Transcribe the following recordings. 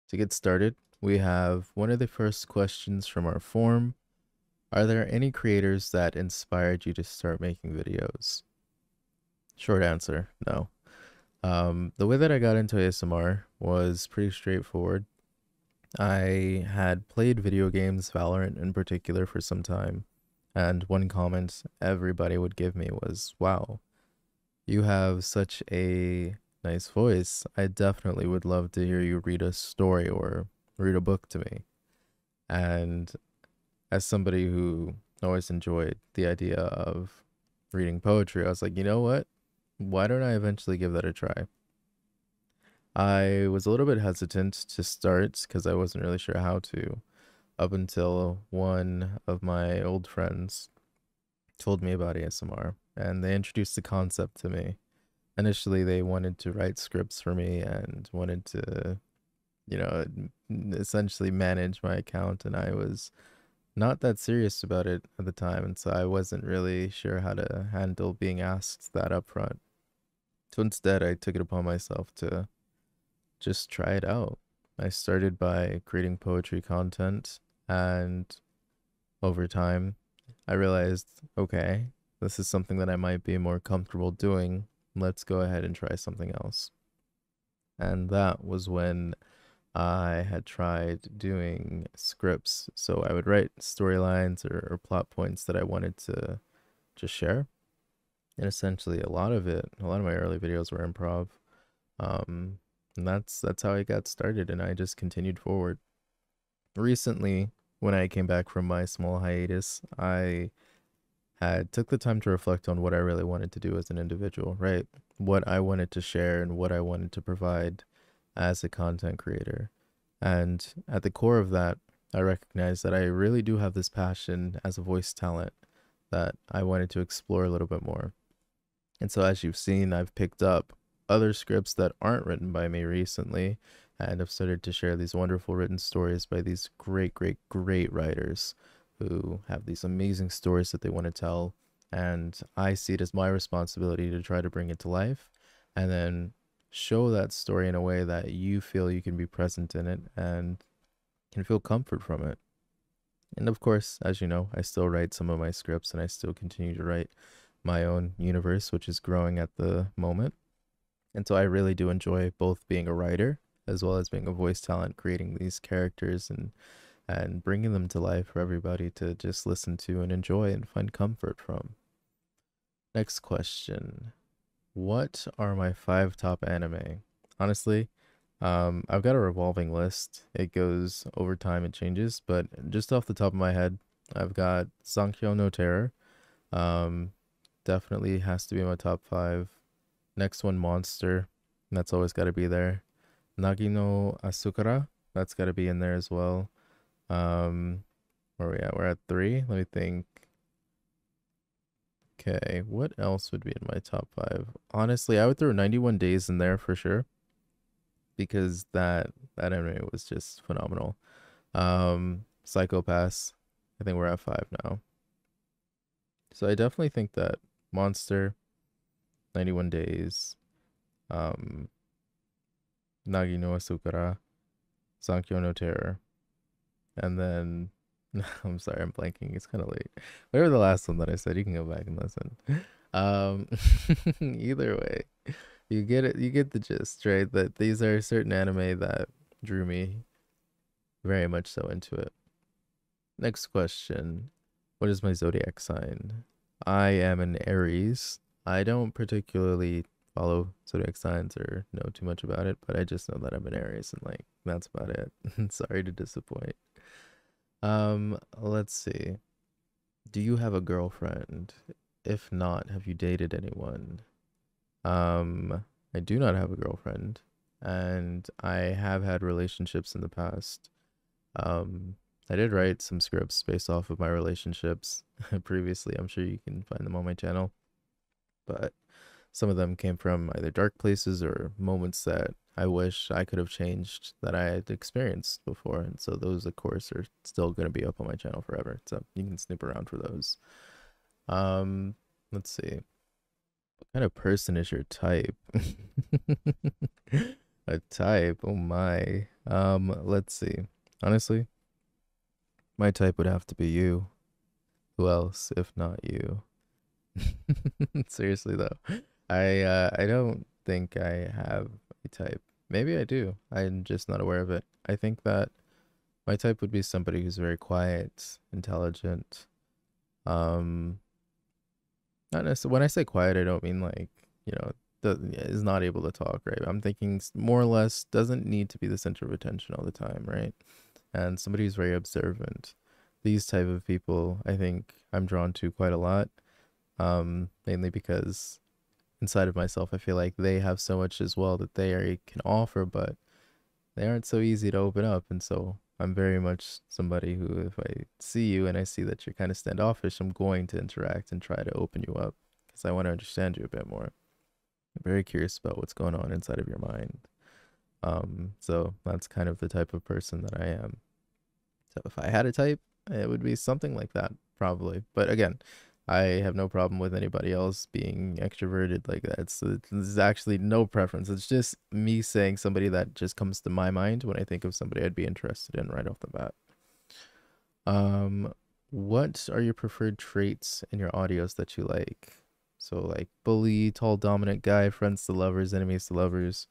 To get started, we have one of the first questions from our forum. Are there any creators that inspired you to start making videos? Short answer, no. The way that I got into ASMR was pretty straightforward. I had played video games, Valorant in particular, for some time, and one comment everybody would give me was, "Wow, you have such a nice voice. I definitely would love to hear you read a story or read a book to me." And as somebody who always enjoyed the idea of reading poetry, I was like, you know what? Why don't I eventually give that a try? I was a little bit hesitant to start because I wasn't really sure how to, up until one of my old friends told me about ASMR and they introduced the concept to me. Initially, they wanted to write scripts for me and wanted to, essentially manage my account, and I was not that serious about it at the time, and so I wasn't really sure how to handle being asked that up front. So instead, I took it upon myself to just try it out. I started by creating poetry content, and over time, I realized, okay, this is something that I might be more comfortable doing. Let's go ahead and try something else. And that was when I had tried doing scripts. So I would write storylines or plot points that I wanted to just share. And essentially a lot of my early videos were improv. Um, and that's how I got started, and I just continued forward. Recently, when I came back from my small hiatus, I had took the time to reflect on what I really wanted to do as an individual, right? What I wanted to share and what I wanted to provide as a content creator. And at the core of that, I recognize that I really do have this passion as a voice talent that I wanted to explore a little bit more. And so, as you've seen, I've picked up other scripts that aren't written by me recently and have started to share these wonderful written stories by these great, great, great writers who have these amazing stories that they want to tell. And I see it as my responsibility to try to bring it to life and then show that story in a way that you feel you can be present in it and can feel comfort from it. And of course, as you know, I still write some of my scripts and I still continue to write my own universe, which is growing at the moment. And so I really do enjoy both being a writer as well as being a voice talent, creating these characters and bringing them to life for everybody to just listen to and enjoy and find comfort from. Next question. What are my five top anime? Honestly, I've got a revolving list. It goes over time, it changes, but just off the top of my head, I've got Sankyo no Terror. Um, Definitely has to be my top five. Next one, Monster. That's always got to be there. Nagi no Asukara. That's got to be in there as well. Um, where are we at? We're at three. Let me think. Okay, what else would be in my top five? Honestly, I would throw 91 Days in there for sure because that anime was just phenomenal. Psychopaths. I think we're at five now. So I definitely think that Monster, 91 Days, um, Nagi no Asukara, Sankyo no Terror, and then I'm sorry, I'm blanking. It's kind of late. Whatever the last one that I said, you can go back and listen. Um, either way, you get it. You get the gist, right? That these are certain anime that drew me very much so into it. Next question. What is my zodiac sign? I am an Aries. I don't particularly follow zodiac signs or know too much about it, but I just know that I'm an Aries and like that's about it. Sorry to disappoint. Let's see. Do you have a girlfriend? If not, have you dated anyone? I do not have a girlfriend, and I have had relationships in the past. Um, I did write some scripts based off of my relationships previously. I'm sure you can find them on my channel, but some of them came from either dark places or moments that I wish I could have changed that I had experienced before. And so those, of course, are still going to be up on my channel forever. So you can snoop around for those. Um, let's see. What kind of person is your type? A type. Oh my. Let's see. Honestly, my type would have to be you. Who else if not you? Seriously though. I don't think I have a type. Maybe I do. I'm just not aware of it. I think that my type would be somebody who's very quiet, intelligent. Um, Not necessarily when I say quiet, I don't mean like, you know, is not able to talk, right? I'm thinking more or less doesn't need to be the center of attention all the time, right? And somebody who's very observant. These type of people, I think I'm drawn to quite a lot. Mainly because inside of myself, I feel like they have so much as well that can offer, but they aren't so easy to open up. And so I'm very much somebody who, if I see you and I see that you're kind of standoffish, I'm going to interact and try to open you up because I want to understand you a bit more. I'm very curious about what's going on inside of your mind. So that's kind of the type of person that I am. So if I had a type, it would be something like that, probably. But again, I have no problem with anybody else being extroverted like that. So there's actually no preference. It's just me saying somebody that just comes to my mind when I think of somebody I'd be interested in right off the bat. Um, what are your preferred traits in your audios that you like? So like bully, tall, dominant guy, friends to lovers, enemies to lovers.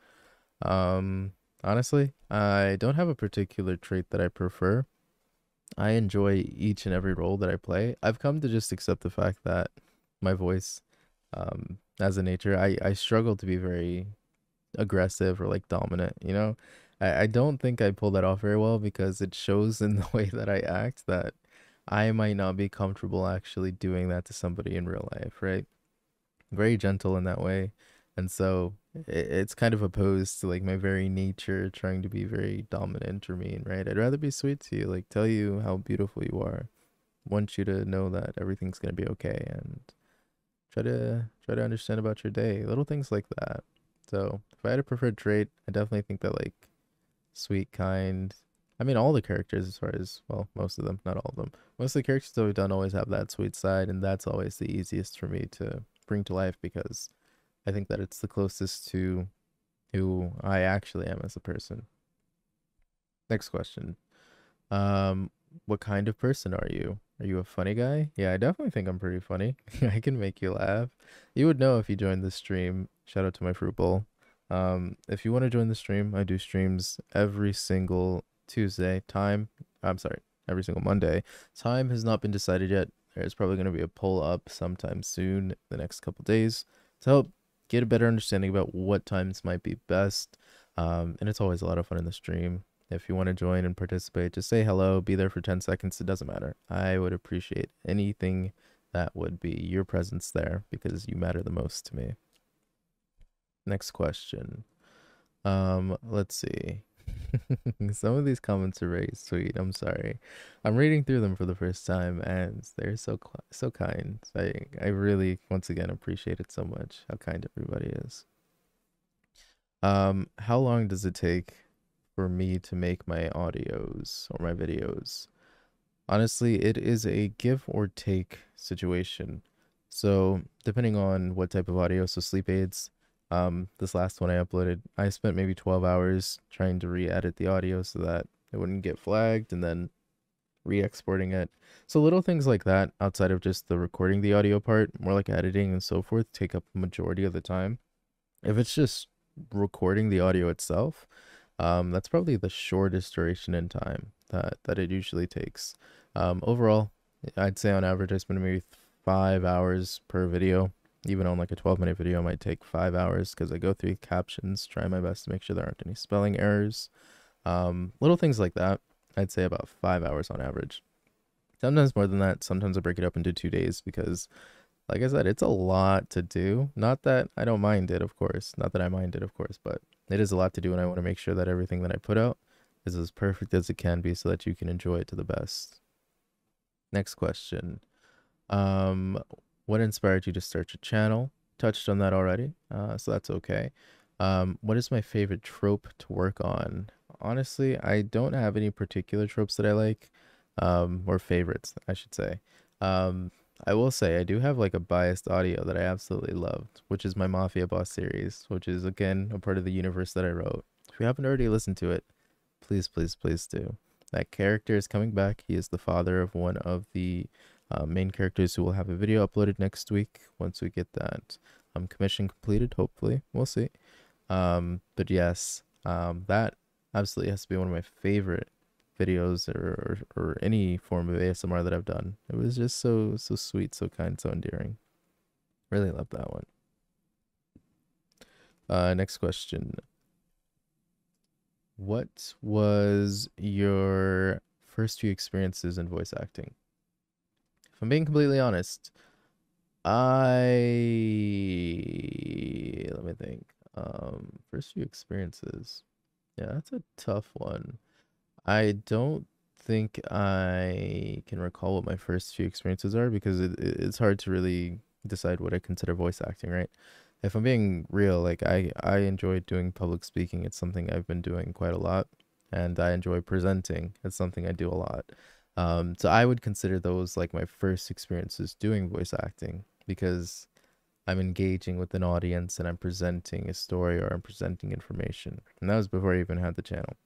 Um, Honestly, I don't have a particular trait that I prefer. I enjoy each and every role that I play. I've come to just accept the fact that my voice, as a nature, I struggle to be very aggressive or like dominant, you know? I don't think I pull that off very well because it shows in the way that I act that I might not be comfortable actually doing that to somebody in real life, right? Very gentle in that way. And so it's kind of opposed to like my very nature trying to be very dominant or mean, right? I'd rather be sweet to you, like tell you how beautiful you are, want you to know that everything's gonna be okay, and try to understand about your day, little things like that. So if I had a preferred trait, I definitely think that like sweet, kind. I mean, all the characters, as far as well, most of them, not all of them. Most of the characters that we've done always have that sweet side, and that's always the easiest for me to bring to life because I think that it's the closest to who I actually am as a person. Next question. Um, what kind of person are you? Are you a funny guy? Yeah, I definitely think I'm pretty funny. I can make you laugh. You would know if you joined the stream. Shout out to my fruit bowl. If you want to join the stream, I do streams every single Tuesday. I'm sorry, every single Monday. Time has not been decided yet. There's probably going to be a poll up sometime soon, the next couple days, to help get a better understanding about what times might be best. And it's always a lot of fun in the stream. If you want to join and participate, just say hello, be there for 10 seconds. It doesn't matter. I would appreciate anything that would be your presence there because you matter the most to me. Next question. Let's see. Some of these comments are very sweet. I'm sorry. I'm reading through them for the first time and they're so kind. I really once again appreciate it so much how kind everybody is. How long does it take for me to make my audios or my videos? Honestly, it is a give or take situation. So, depending on what type of audio, so sleep aids, this last one I uploaded, I spent maybe 12 hours trying to re-edit the audio so that it wouldn't get flagged and then re-exporting it. So little things like that outside of just the recording the audio part, more like editing and so forth, take up a majority of the time. If it's just recording the audio itself, that's probably the shortest duration in time that it usually takes. Overall, I'd say on average I spend maybe 5 hours per video. Even on like a 12-minute video, it might take 5 hours because I go through captions, try my best to make sure there aren't any spelling errors. Little things like that. I'd say about 5 hours on average. Sometimes more than that. Sometimes I break it up into 2 days because like I said, it's a lot to do. Not that I don't mind it, of course. Not that I mind it, of course, but it is a lot to do, and I want to make sure that everything that I put out is as perfect as it can be so that you can enjoy it to the best. Next question. Um, what inspired you to start your channel? Touched on that already, so that's okay. What is my favorite trope to work on? Honestly, I don't have any particular tropes that I like, or favorites, I should say. I will say I do have like a biased audio that I absolutely loved, which is my Mafia Boss series, which is again a part of the universe that I wrote. If you haven't already listened to it, please, please, please do. That character is coming back. He is the father of one of the main characters who will have a video uploaded next week once we get that commission completed. Hopefully, we'll see. But yes, that absolutely has to be one of my favorite videos or any form of ASMR that I've done. It was just so sweet, so kind, so endearing. Really love that one. Next question. What was your first few experiences in voice acting? If I'm being completely honest, let me think. First few experiences. Yeah, that's a tough one. I don't think I can recall what my first few experiences are because it's hard to really decide what I consider voice acting, right? If I'm being real, like I enjoy doing public speaking. It's something I've been doing quite a lot, and I enjoy presenting. It's something I do a lot. So I would consider those like my first experiences doing voice acting because I'm engaging with an audience and I'm presenting a story or I'm presenting information. And that was before I even had the channel.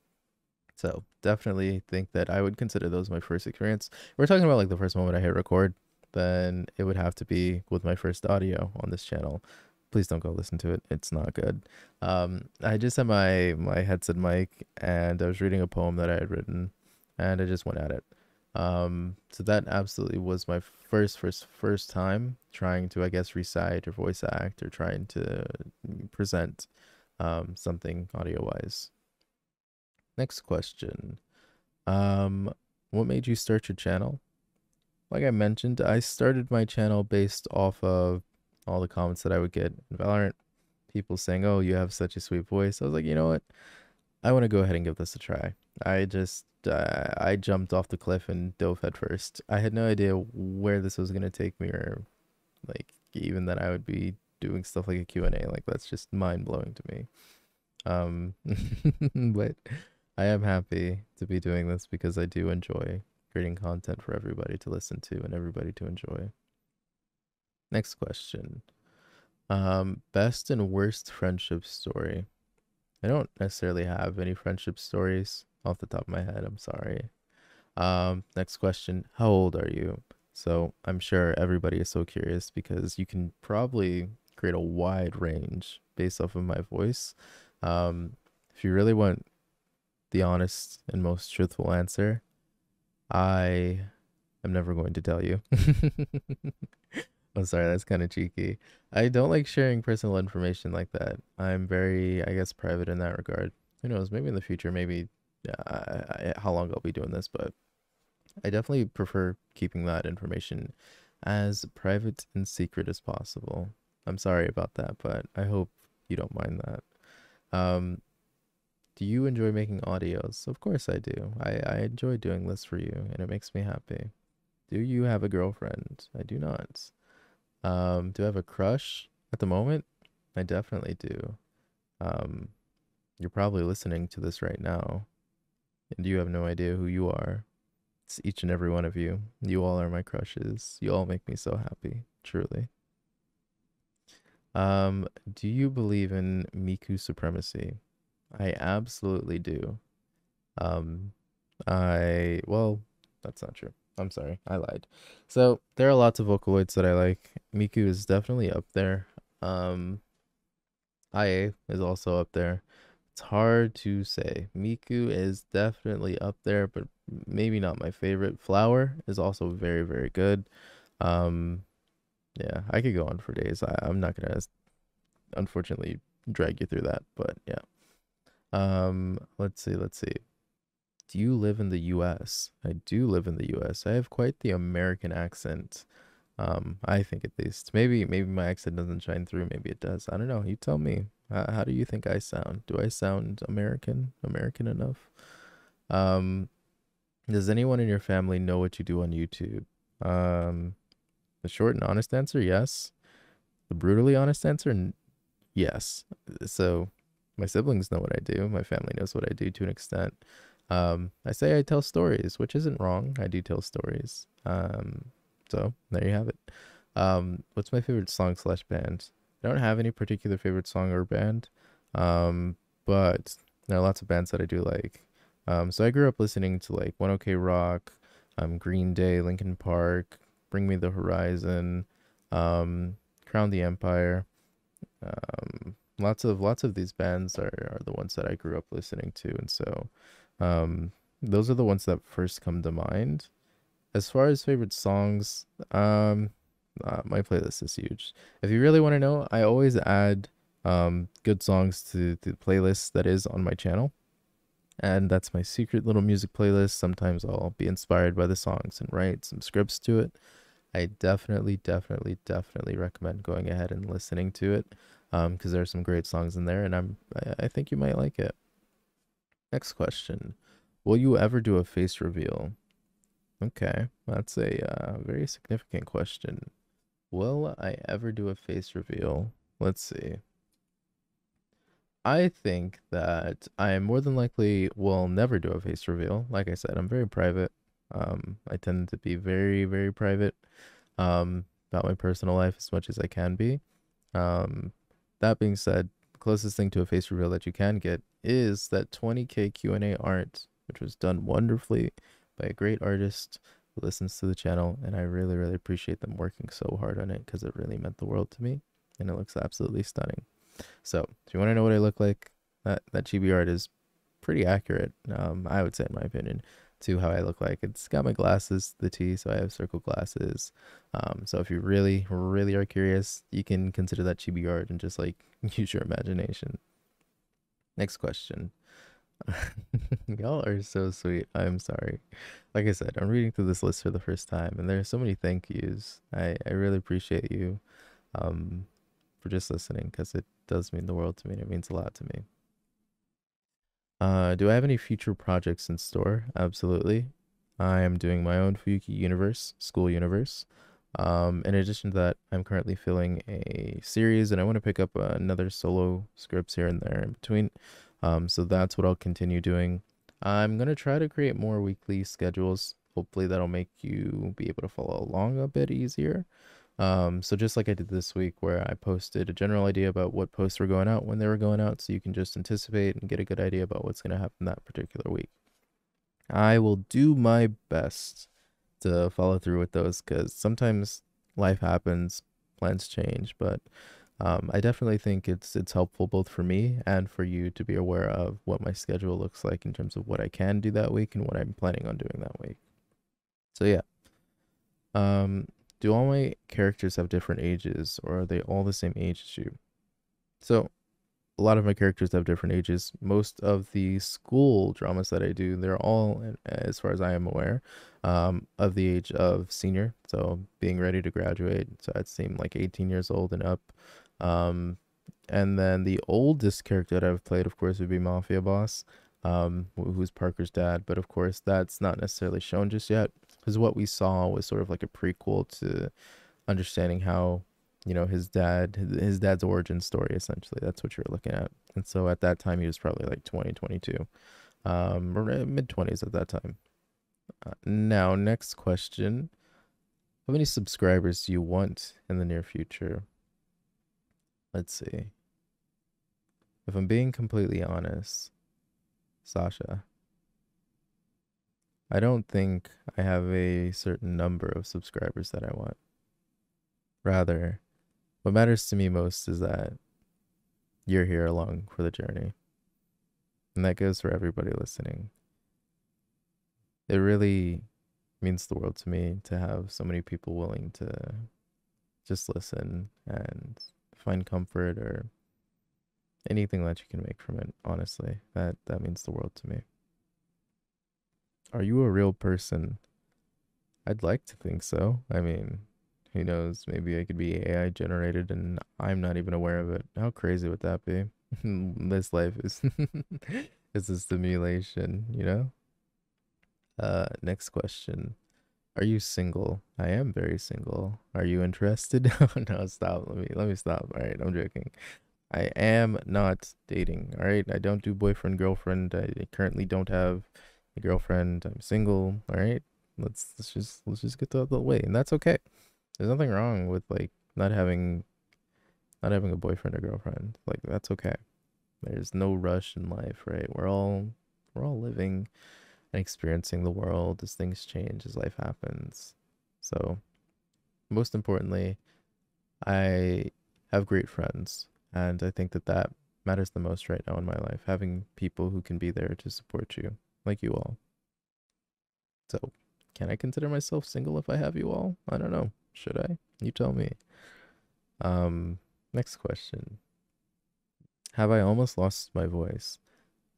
So definitely think that I would consider those my first experience. We're talking about like the first moment I hit record, then it would have to be with my first audio on this channel. Please don't go listen to it. It's not good. I just had my headset mic and I was reading a poem that I had written and I just went at it. So that absolutely was my first time trying to, I guess, recite or voice act or trying to present something audio wise. Next question. What made you start your channel? Like I mentioned, I started my channel based off of all the comments that I would get in Valorant. People saying, "Oh, you have such a sweet voice." I was like, you know what? I want to go ahead and give this a try. I jumped off the cliff and dove head first. I had no idea where this was gonna take me, or like even that I would be doing stuff like a Q&A. Like that's just mind blowing to me. But I am happy to be doing this because I do enjoy creating content for everybody to listen to and everybody to enjoy. Next question. Best and worst friendship story. I don't necessarily have any friendship stories off the top of my head. I'm sorry. Next question. How old are you? So I'm sure everybody is so curious because you can probably create a wide range based off of my voice. If you really want the honest and most truthful answer, I am never going to tell you. I'm sorry, that's kind of cheeky. I don't like sharing personal information like that. I'm very, I guess, private in that regard. Who knows? Maybe in the future, maybe how long I'll be doing this, but I definitely prefer keeping that information as private and secret as possible. I'm sorry about that, but I hope you don't mind that. Um, do you enjoy making audios? Of course I do. I enjoy doing this for you, and it makes me happy. Do you have a girlfriend? I do not. Do I have a crush at the moment? I definitely do. Um, you're probably listening to this right now, and you have no idea who you are. It's each and every one of you. You all are my crushes. You all make me so happy, truly. Do you believe in Miku supremacy? I absolutely do. Um, well, that's not true. I'm sorry, I lied. So there are lots of Vocaloids that I like. Miku is definitely up there. IA is also up there. It's hard to say. Miku is definitely up there, but maybe not my favorite. Flower is also very, very good. Um, yeah, I could go on for days. I'm not gonna unfortunately drag you through that, but yeah. Let's see. Do you live in the US? I do live in the US. I have quite the American accent. I think at least. Maybe my accent doesn't shine through. Maybe it does. I don't know. You tell me. How do you think I sound? Do I sound American? American enough? Um, does anyone in your family know what you do on YouTube? Um, the short and honest answer, yes. The brutally honest answer, yes. So my siblings know what I do. My family knows what I do to an extent. I say I tell stories, which isn't wrong. I do tell stories. So there you have it. What's my favorite song slash band? I don't have any particular favorite song or band. But There are lots of bands that I do like. So I grew up listening to like 1OK Rock, Green Day, Linkin Park, Bring Me the Horizon, Crown the Empire. Lots of these bands are the ones that I grew up listening to, and so those are the ones that first come to mind. As far as favorite songs, my playlist is huge. If you really want to know, I always add good songs to the playlist that is on my channel. And that's my secret little music playlist. Sometimes I'll be inspired by the songs and write some scripts to it. I definitely recommend going ahead and listening to it, because there are some great songs in there, and I think you might like it. Next question: will you ever do a face reveal? Okay, that's a very significant question. Will I ever do a face reveal? Let's see. I think that I more than likely will never do a face reveal. Like I said, I'm very private. I tend to be very private about my personal life as much as I can be. Um, that being said, the closest thing to a face reveal that you can get is that 20K Q&A art, which was done wonderfully by a great artist who listens to the channel, and I really appreciate them working so hard on it because it really meant the world to me, and it looks absolutely stunning. So, if you want to know what I look like, that chibi art is pretty accurate, I would say, in my opinion, to how I look like. It's got my glasses, the T, so I have circle glasses. So if you really are curious, you can consider that chibi art and just like use your imagination. Next question. Y'all are so sweet. I'm sorry. Like I said, I'm reading through this list for the first time, and there are so many thank yous. I really appreciate you um for just listening, because it does mean the world to me, and it means a lot to me. Do I have any future projects in store? Absolutely. I am doing my own Fuyuki universe, school universe. In addition to that, I'm currently filling a series, and I want to pick up another solo scripts here and there in between. So that's what I'll continue doing. I'm gonna try to create more weekly schedules. Hopefully that'll make you be able to follow along a bit easier. So just like I did this week, where I posted a general idea about what posts were going out when they were going out, so you can just anticipate and get a good idea about what's going to happen that particular week. I will do my best to follow through with those, because sometimes life happens, plans change, but I definitely think it's helpful both for me and for you to be aware of what my schedule looks like in terms of what I can do that week and what I'm planning on doing that week. So yeah. Um, do all my characters have different ages, or are they all the same age as you? So, a lot of my characters have different ages. Most of the school dramas that I do, they're all, as far as I am aware, of the age of senior. So, being ready to graduate. So, I'd seem like 18 years old and up. Um, and then the oldest character that I've played, of course, would be Mafia Boss, who's Parker's dad. But of course, that's not necessarily shown just yet, because what we saw was sort of like a prequel to understanding how, his dad's origin story, essentially. That's what you're looking at. And so at that time, he was probably like 20, 22, or mid 20s at that time. Now, next question. How many subscribers do you want in the near future? Let's see. If I'm being completely honest, Sasha, I don't think I have a certain number of subscribers that I want. Rather, what matters to me most is that you're here along for the journey. And that goes for everybody listening. It really means the world to me to have so many people willing to just listen and find comfort, or anything that you can make from it. Honestly, that means the world to me. Are you a real person? I'd like to think so. I mean, who knows? Maybe I could be AI generated and I'm not even aware of it. How crazy would that be? This life is is a simulation, you know? Next question. Are you single? I am very single. Are you interested? No, stop. Let me stop. All right, I'm joking. I am not dating. All right, I don't do boyfriend girlfriend. I currently don't have a girlfriend. I'm single. All right, let's just get that out of the way, and that's okay. There's nothing wrong with like not having a boyfriend or girlfriend. Like, that's okay. There's no rush in life, right? We're all living and experiencing the world as things change, as life happens. So, most importantly, I have great friends, and I think that that matters the most right now in my life, having people who can be there to support you, like you all. So, can I consider myself single if I have you all? I don't know. Should I? You tell me. Um, Next question. Have I almost lost my voice?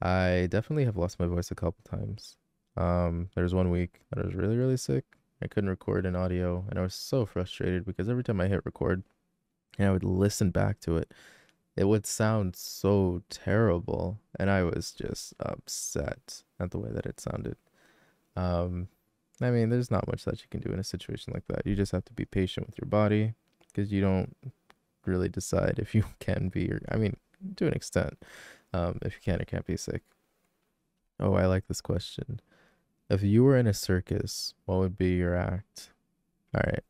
I definitely have lost my voice a couple times. There's one week that I was really, really sick. I couldn't record an audio, and I was so frustrated because every time I hit record and I would listen back to it, it would sound so terrible, and I was just upset at the way that it sounded. Um, I mean, there's not much that you can do in a situation like that. You just have to be patient with your body because you don't really decide if you can be, or I mean, to an extent, if you can or can't be sick. Oh, I like this question. If you were in a circus, what would be your act? All right.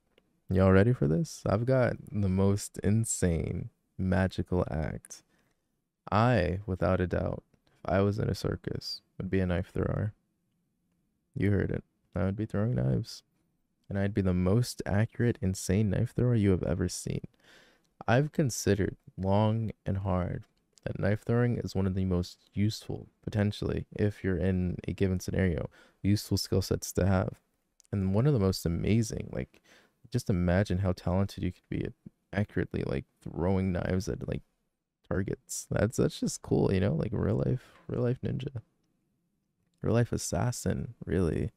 Y'all ready for this? I've got the most insane magical act. I, without a doubt, if I was in a circus, would be a knife thrower. You heard it. I would be throwing knives. And I'd be the most accurate, insane knife thrower you have ever seen. I've considered long and hard that knife throwing is one of the most useful, potentially, if you're in a given scenario, useful skill sets to have. And one of the most amazing, like, just imagine how talented you could be at accurately, like, throwing knives at, like, targets. That's just cool, like real life ninja, real life assassin, really.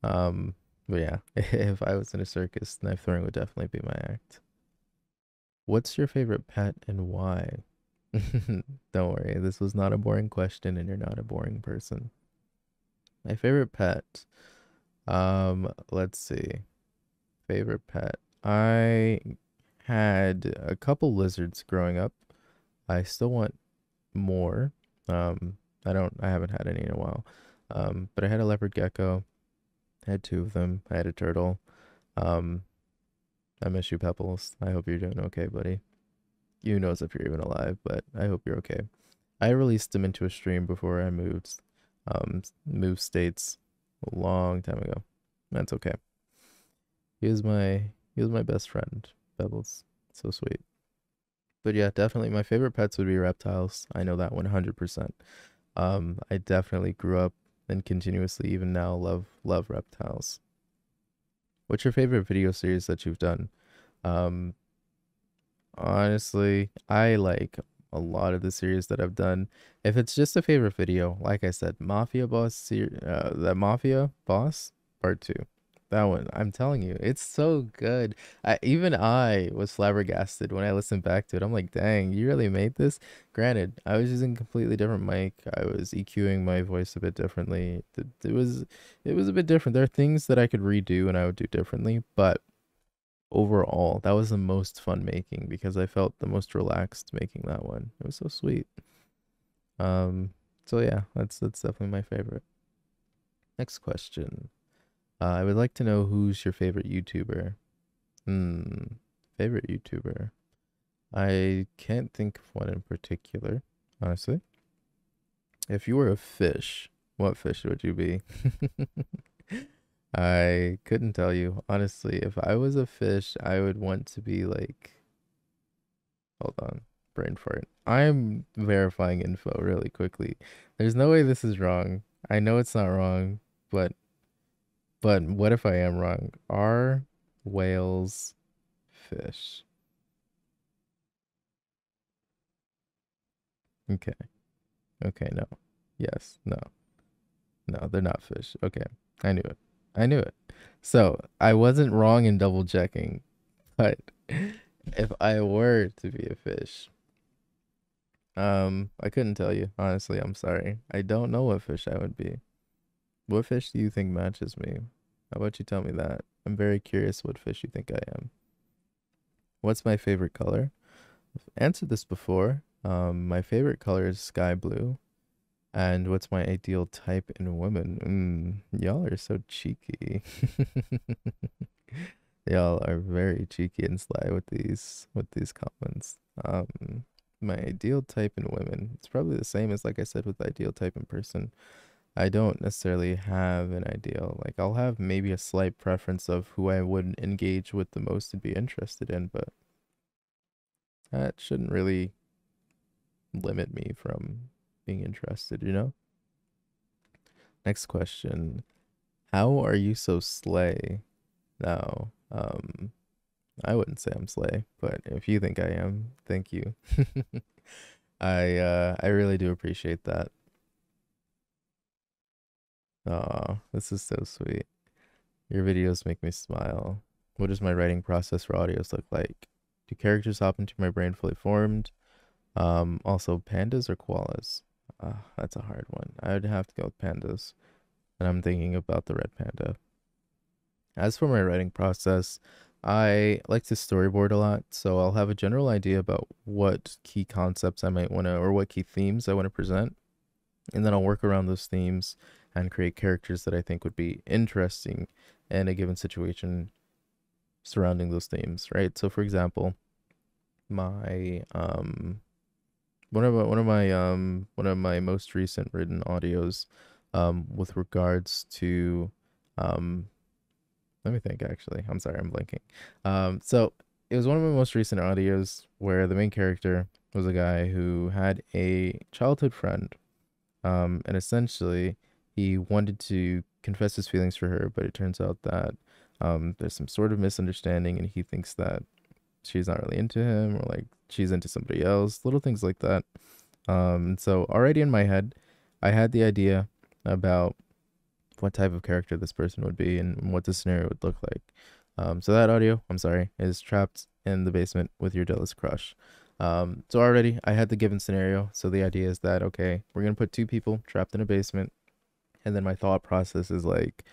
But yeah, if I was in a circus, knife throwing would definitely be my act. What's your favorite pet and why? Don't worry, this was not a boring question and you're not a boring person. My favorite pet. Let's see. Favorite pet. I had a couple lizards growing up. I still want more. I haven't had any in a while. But I had a leopard gecko. I had two of them. I had a turtle. Um, I miss you, Pebbles. I hope you're doing okay, buddy. You knows if you're even alive, but I hope you're okay. I released him into a stream before I moved states a long time ago. That's okay. He was my he was my best friend, Pebbles. So sweet. But yeah, definitely my favorite pets would be reptiles. I know that 100%. I definitely grew up and continuously even now love reptiles. What's your favorite video series that you've done? Um, Honestly, I like a lot of the series that I've done. If it's just a favorite video, like I said, the Mafia Boss Part 2. That one, I'm telling you, it's so good. I was flabbergasted when I listened back to it. I'm like, dang, you really made this? Granted, I was using a completely different mic. I was EQing my voice a bit differently. It was a bit different. There are things that I could redo and I would do differently, but overall, that was the most fun making because I felt the most relaxed making that one. It was so sweet. Um, so yeah, that's definitely my favorite. Next question. I would like to know who's your favorite YouTuber. Hmm, favorite YouTuber. I can't think of one in particular, honestly. If you were a fish, what fish would you be? I couldn't tell you. Honestly, if I was a fish, I would want to be like, hold on, brain fart. I'm verifying info really quickly. There's no way this is wrong. I know it's not wrong, but what if I am wrong? Are whales fish? Okay. Okay, no. Yes, no. No, they're not fish. Okay. I knew it. I knew it. So, I wasn't wrong in double checking, but if I were to be a fish, I couldn't tell you. Honestly, I'm sorry. I don't know what fish I would be. What fish do you think matches me? How about you tell me that? I'm very curious what fish you think I am. What's my favorite color? I've answered this before. My favorite color is sky blue. And what's my ideal type in women? Y'all are so cheeky. Y'all are very cheeky and sly with these comments. My ideal type in women. It's probably the same as like I said with the ideal type in person. I don't necessarily have an ideal. Like I'll have maybe a slight preference of who I would engage with the most and be interested in, but that shouldn't really limit me from being interested, you know? Next question. How are you so slay? Now, I wouldn't say I'm slay, but if you think I am, thank you. I really do appreciate that. Aw, this is so sweet. Your videos make me smile. What does my writing process for audios look like? Do characters hop into my brain fully formed? Also pandas or koalas? That's a hard one. I would have to go with pandas, and I'm thinking about the red panda. As for my writing process, I like to storyboard a lot, so I'll have a general idea about what key concepts I might want to, or what key themes I want to present, and then I'll work around those themes and create characters that I think would be interesting in a given situation surrounding those themes, right? So for example, my one of my most recent written audios with regards to um let me think actually. I'm sorry, I'm blanking. So it was one of my most recent audios where the main character was a guy who had a childhood friend. And essentially he wanted to confess his feelings for her, but it turns out that there's some sort of misunderstanding and he thinks that she's not really into him or like she's into somebody else, little things like that. So already in my head, I had the idea about what type of character this person would be and what the scenario would look like. So that audio, I'm sorry, is trapped in the basement with your jealous crush. So already I had the given scenario. So the idea is that, okay, we're going to put two people trapped in a basement. And then my thought process is like,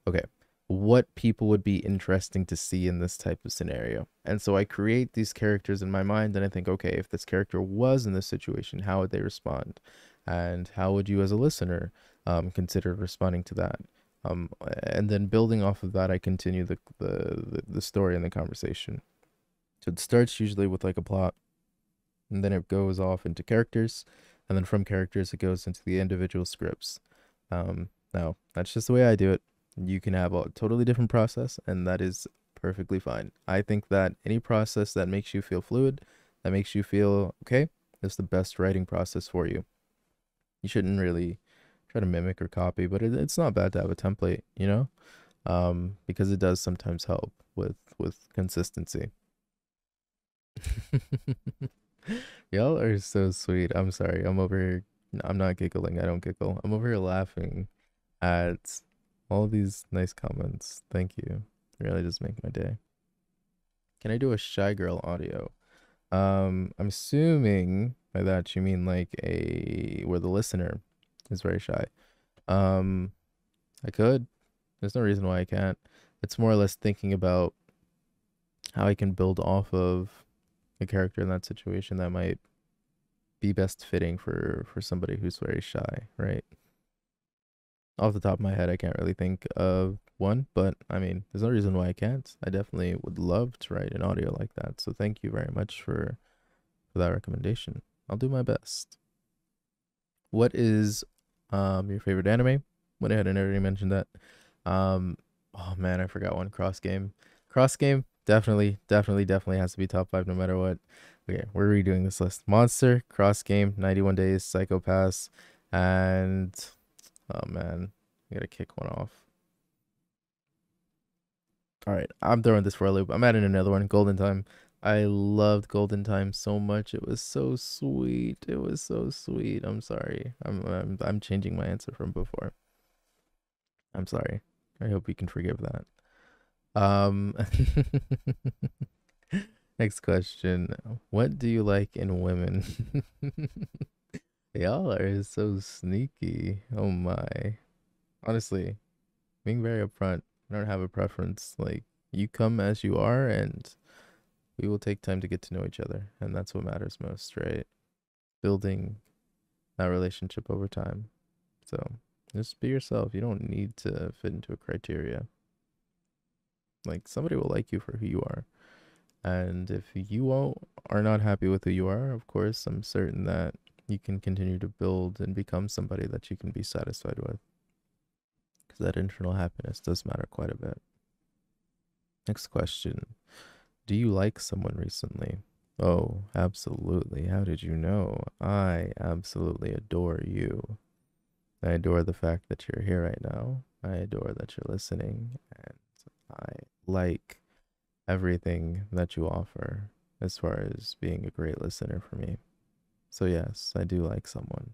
okay, what people would be interesting to see in this type of scenario? And so I create these characters in my mind and I think, okay, if this character was in this situation, how would they respond? And how would you as a listener consider responding to that? And then building off of that, I continue the story and the conversation. So it starts usually with like a plot, and then it goes off into characters, and then from characters it goes into the individual scripts. Now that's just the way I do it. You can have a totally different process, and that is perfectly fine. I think that any process that makes you feel fluid, that makes you feel okay, is the best writing process for you. You shouldn't really try to mimic or copy, but it's not bad to have a template, you know, because it does sometimes help with consistency. Y'all are so sweet. I'm sorry. I'm over here. I'm not giggling. I don't giggle. I'm over here laughing at all these nice comments. Thank you. It really does make my day. Can I do a shy girl audio? I'm assuming by that you mean like a where the listener is very shy. Um, I could. There's no reason why I can't. It's more or less thinking about how I can build off of a character in that situation that might be best fitting for somebody who's very shy, right? Off the top of my head, I can't really think of one, but I mean, there's no reason why I can't. I definitely would love to write an audio like that. So thank you very much for that recommendation. I'll do my best. What is your favorite anime? Went ahead and already mentioned that. Um oh man, I forgot one. Cross game. Cross game definitely has to be top 5 no matter what. Okay, we're redoing this list. Monster, Cross Game, 91 Days, Psychopaths, and oh man, I gotta kick one off. All right, I'm throwing this for a loop. I'm adding another one, Golden Time. I loved Golden Time so much. It was so sweet. It was so sweet. I'm sorry. I'm changing my answer from before. I'm sorry. I hope you can forgive that. Um Next question. What do you like in women? Y'all are so sneaky. Oh my. Honestly, being very upfront, I don't have a preference. Like, you come as you are, and we will take time to get to know each other. And that's what matters most, right? Building that relationship over time. So just be yourself. You don't need to fit into a criteria. Like, somebody will like you for who you are. And if you are not happy with who you are, of course, I'm certain that you can continue to build and become somebody that you can be satisfied with. Because that internal happiness does matter quite a bit. Next question. Do you like someone recently? Oh, absolutely. How did you know? I absolutely adore you. I adore the fact that you're here right now. I adore that you're listening. And I like everything that you offer as far as being a great listener for me. So, yes, I do like someone.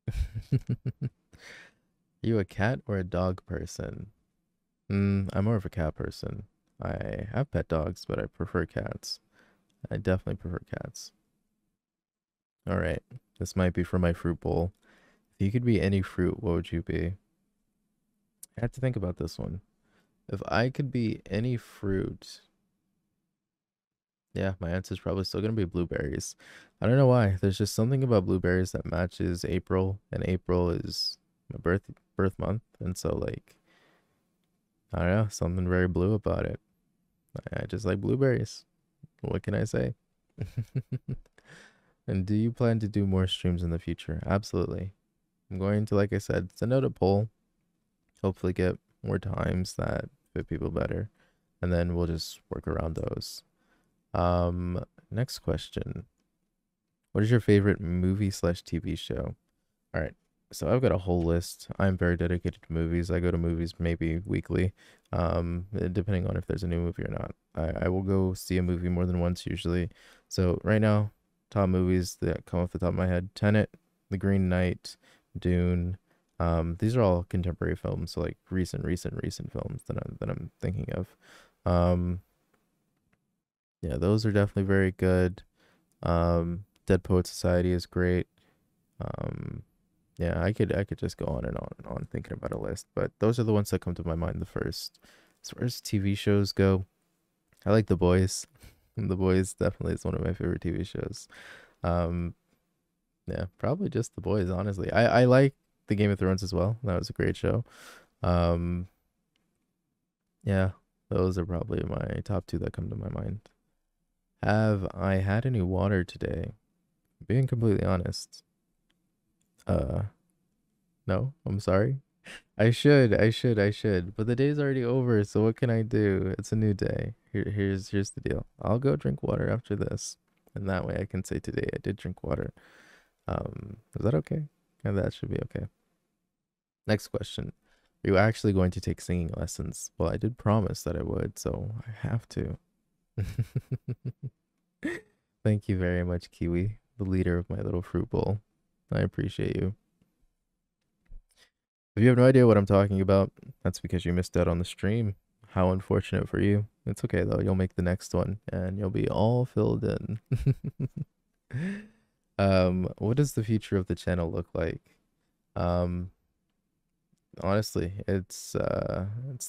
Are you a cat or a dog person? I'm more of a cat person. I have pet dogs, but I prefer cats. I definitely prefer cats. All right. This might be for my fruit bowl. If you could be any fruit, what would you be? I have to think about this one. If I could be any fruit, yeah, my answer is probably still gonna be blueberries. I don't know why. There's just something about blueberries that matches April, and April is my birth month, and so like I don't know, something very blue about it. I just like blueberries. What can I say? And do you plan to do more streams in the future? Absolutely. I'm going to, like I said, send out a poll, hopefully get more times that fit people better, and then we'll just work around those. Next question. What is your favorite movie slash TV show? All right. So I've got a whole list. I'm very dedicated to movies. I go to movies maybe weekly, depending on if there's a new movie or not. I will go see a movie more than once usually. So right now, top movies that come off the top of my head: Tenet, The Green Knight, Dune. These are all contemporary films, so like recent films that I'm thinking of. Yeah, those are definitely very good. Dead Poet Society is great. Um, yeah, I could just go on and on and on thinking about a list, but those are the ones that come to my mind the first. As far as TV shows go, I like The Boys. The Boys definitely is one of my favorite TV shows. Um, yeah, probably just The Boys, honestly. I like the Game of Thrones as well. That was a great show. Um, yeah, those are probably my top two that come to my mind. Have I had any water today? Being completely honest. Uh, no, I'm sorry. I should. But the day's already over, so what can I do? It's a new day. Here's the deal. I'll go drink water after this, and that way I can say today I did drink water. Is that okay? Yeah, that should be okay. Next question. Are you actually going to take singing lessons? Well, I did promise that I would, so I have to. Thank you very much, Kiwi, the leader of my little fruit bowl. I appreciate you. If you have no idea what I'm talking about, that's because you missed out on the stream. How unfortunate for you. It's okay though. You'll make the next one and you'll be all filled in. What does the future of the channel look like? Um, Honestly, it's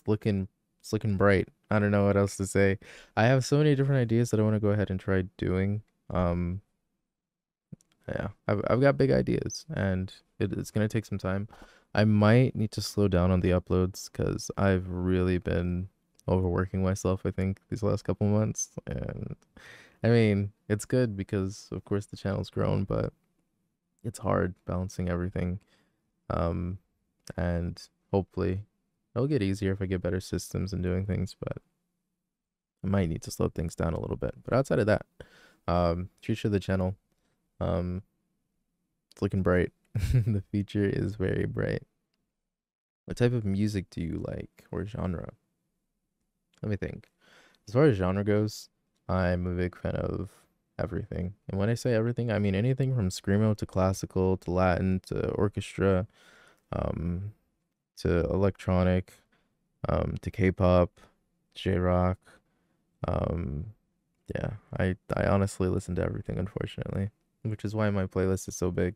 looking bright. I don't know what else to say. I have so many different ideas that I want to go ahead and try doing. Um, yeah, I've got big ideas, and it's gonna take some time. I might need to slow down on the uploads because I've really been overworking myself, I think, these last couple months. And I mean, it's good because of course the channel's grown, but it's hard balancing everything. Um, and hopefully it'll get easier if I get better systems and doing things, but I might need to slow things down a little bit. But outside of that, future of the channel, um, it's looking bright. The future is very bright. What type of music do you like or genre? Let me think. As far as genre goes, I'm a big fan of everything. And when I say everything, I mean anything from screamo to classical to Latin to orchestra, um, to electronic, to K-pop, J-rock. Um, yeah, I honestly listen to everything, unfortunately, which is why my playlist is so big.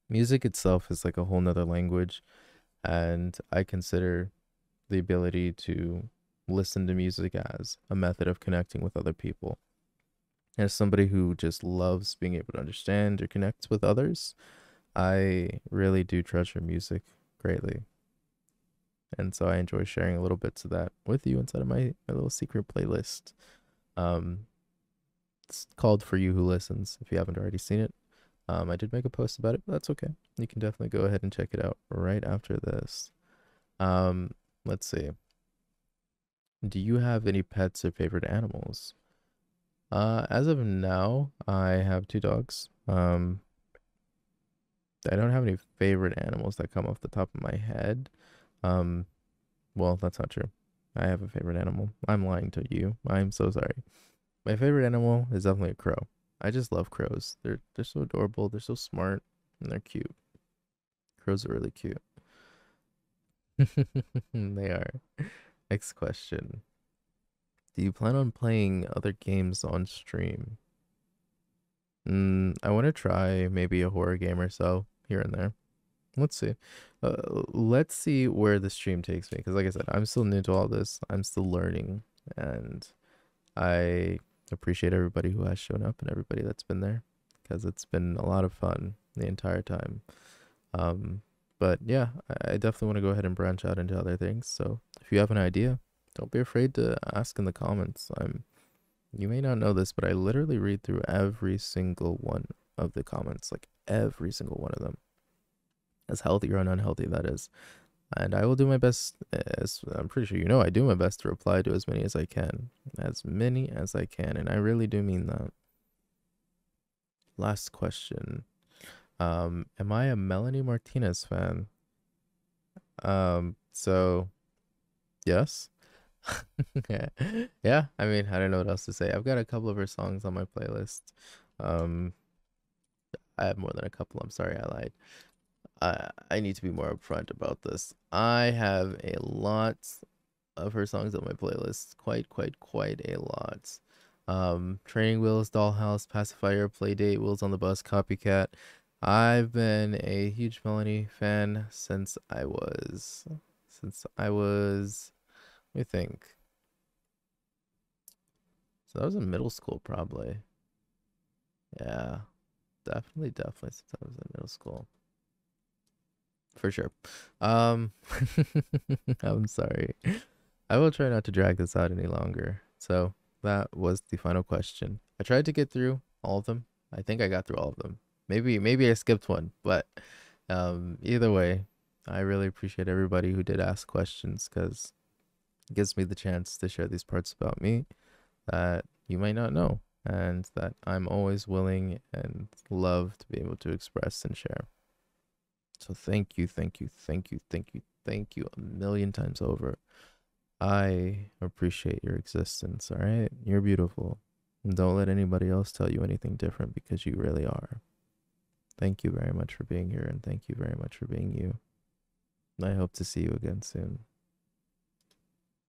Music itself is like a whole nother language, and I consider the ability to listen to music as a method of connecting with other people. As somebody who just loves being able to understand or connect with others, I really do treasure music greatly. And so I enjoy sharing a little bits of that with you inside of my little secret playlist. Um, it's called For You Who Listens. If you haven't already seen it, I did make a post about it, but that's okay. You can definitely go ahead and check it out right after this. Um, let's see. Do you have any pets or favorite animals? As of now, I have two dogs. I don't have any favorite animals that come off the top of my head. Um, well, that's not true. I have a favorite animal. I'm lying to you. I'm so sorry. My favorite animal is definitely a crow. I just love crows. They're so adorable. They're so smart and they're cute. Crows are really cute. They are. Next question. Do you plan on playing other games on stream? I want to try maybe a horror game or so here and there. Let's see. Let's see where the stream takes me. Because, like I said, I'm still new to all this. I'm still learning. And I appreciate everybody who has shown up and everybody that's been there. Because it's been a lot of fun the entire time. Um, but yeah, I definitely want to go ahead and branch out into other things. So if you have an idea, don't be afraid to ask in the comments. You may not know this, but I literally read through every single one of the comments, like every single one of them, as healthy or unhealthy that is. And I will do my best, as I'm pretty sure you know, I do my best to reply to as many as I can. As many as I can, and I really do mean that. Last question. Am I a Melanie Martinez fan? So yes. Yeah. Yeah, I mean, I don't know what else to say. I've got a couple of her songs on my playlist. Um, I have more than a couple. I'm sorry, I lied. I need to be more upfront about this. I have a lot of her songs on my playlist. Quite a lot. Training Wheels, Dollhouse, Pacifier, Playdate, Wheels on the Bus, Copycat. I've been a huge Melanie fan since I was, let me think. So that was in middle school, probably. Yeah, definitely since I was in middle school. For sure. Um, I'm sorry. I will try not to drag this out any longer. So that was the final question. I tried to get through all of them. I think I got through all of them. Maybe I skipped one, but either way, I really appreciate everybody who did ask questions because it gives me the chance to share these parts about me that you might not know and that I'm always willing and love to be able to express and share. So thank you a million times over. I appreciate your existence, all right? You're beautiful. And don't let anybody else tell you anything different because you really are. Thank you very much for being here and thank you very much for being you. I hope to see you again soon.